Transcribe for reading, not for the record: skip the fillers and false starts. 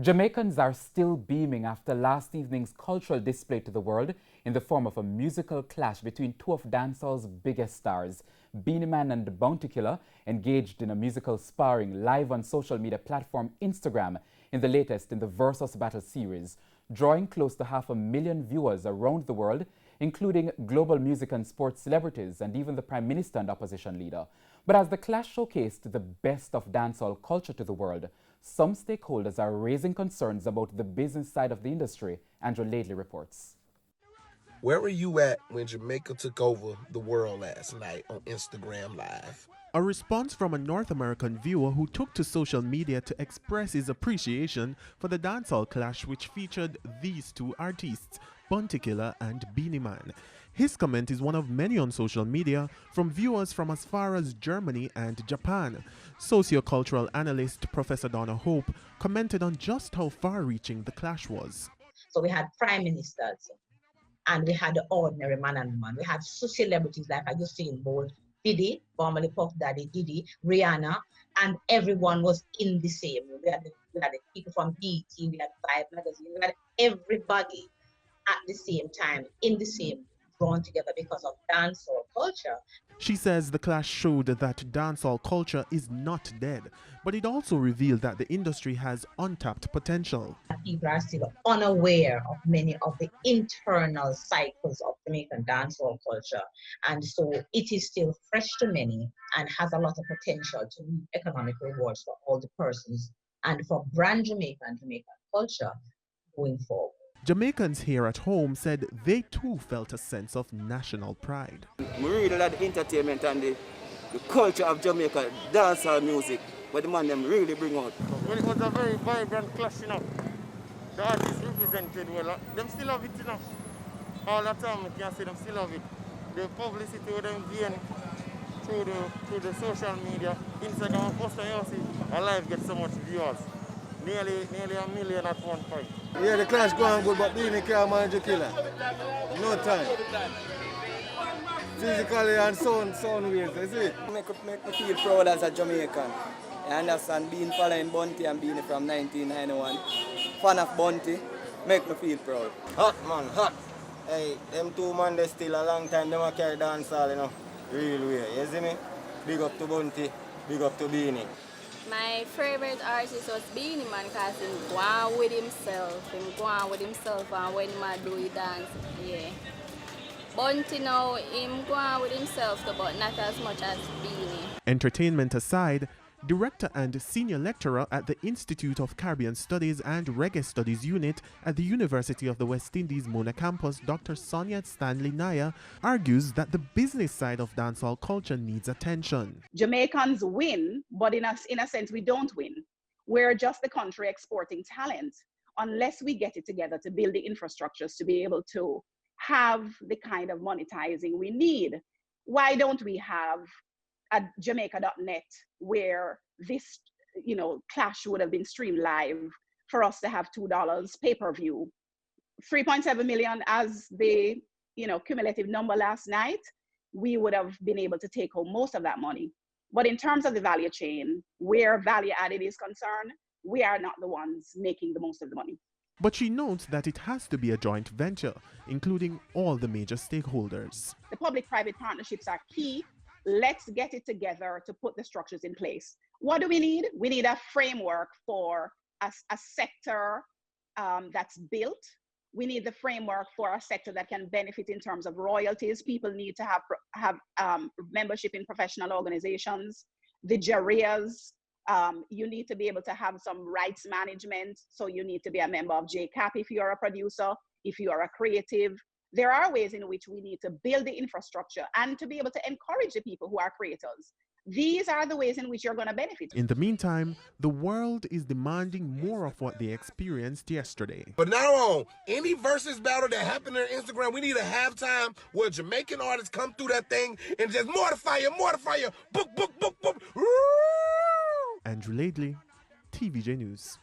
Jamaicans are still beaming after last evening's cultural display to the world in the form of a musical clash between two of dancehall's biggest stars. Beenie Man and the Bounty Killer engaged in a musical sparring live on social media platform Instagram in the latest in the Verzuz Battle series, drawing close to 500,000 viewers around the world, including global music and sports celebrities and even the Prime Minister and opposition leader. But as the clash showcased the best of dancehall culture to the world, some stakeholders are raising concerns about the business side of the industry. Andrew Laidley reports. Where were you at when Jamaica took over the world last night on Instagram Live? A response from a North American viewer who took to social media to express his appreciation for the dancehall clash which featured these two artists, Bounty Killer and Beenie Man. His comment is one of many on social media from viewers from as far as Germany and Japan. Sociocultural analyst Professor Donna Hope commented on just how far-reaching the clash was. So we had prime ministers, and we had the ordinary man and woman. We had celebrities like I just seen both Diddy, formerly Puff Daddy, Diddy, Rihanna, and everyone was in the same room. We had the people from BT, we had Vibe Magazine, we had everybody at the same time, in the same, drawn together because of dancehall culture. She says the clash showed that dancehall culture is not dead, but it also revealed that the industry has untapped potential. People are still unaware of many of the internal cycles of Jamaican dancehall culture, and so it is still fresh to many and has a lot of potential to reap economic rewards for all the persons and for brand Jamaica and Jamaican culture going forward. Jamaicans here at home said they too felt a sense of national pride. We really like the entertainment and the culture of Jamaica, dancehall music, what the man them really bring out. Well, it was a very vibrant clash, you know. The artists represented well. Them still have it, you know. All the time, you can see them still have it. The publicity with them gain through the social media, Instagram, post, and you see, a live get so much viewers. Nearly 1 million at one point. Yeah, the clash going good, but Beenie can't manage the killer. No time. Physically and sound ways, that's it. Make me feel proud as a Jamaican. I understand being following Bounty and Beenie from 1991. Fan of Bounty, make me feel proud. Hot man, hot. Hey, them two man they still a long time, them a carry dancehall, you know. Real way, you see me? Big up to Bounty, big up to Beenie. My favorite artist was Beenie Man because he go on with himself. And when he do he dance, yeah. Bounty now, him go on with himself too, but not as much as Beenie. Entertainment aside, director and senior lecturer at the Institute of Caribbean Studies and Reggae Studies Unit at the University of the West Indies Mona campus, Dr. Sonia Stanley Naya, argues that the business side of dancehall culture needs attention. Jamaicans win, but in a sense we don't win. We're just the country exporting talent unless we get it together to build the infrastructures to be able to have the kind of monetizing we need. Why don't we have at Jamaica.net where this, clash would have been streamed live for us to have $2 pay-per-view, 3.7 million as the, cumulative number last night, we would have been able to take home most of that money. But in terms of the value chain, where value added is concerned, we are not the ones making the most of the money. But she notes that it has to be a joint venture, including all the major stakeholders. The public-private partnerships are key. Let's get it together to put the structures in place. What do we need? We need a framework for a sector that's built. We need the framework for a sector that can benefit in terms of royalties. People need to have membership in professional organizations. The JARIAs, you need to be able to have some rights management. So you need to be a member of JCAP if you're a producer, if you are a creative. There are ways in which we need to build the infrastructure and to be able to encourage the people who are creators. These are the ways in which you're going to benefit. In the meantime, the world is demanding more of what they experienced yesterday. But now on, any versus battle that happened on Instagram, we need a halftime where Jamaican artists come through that thing and just mortify you, book. Andrew Laidley, TVJ News.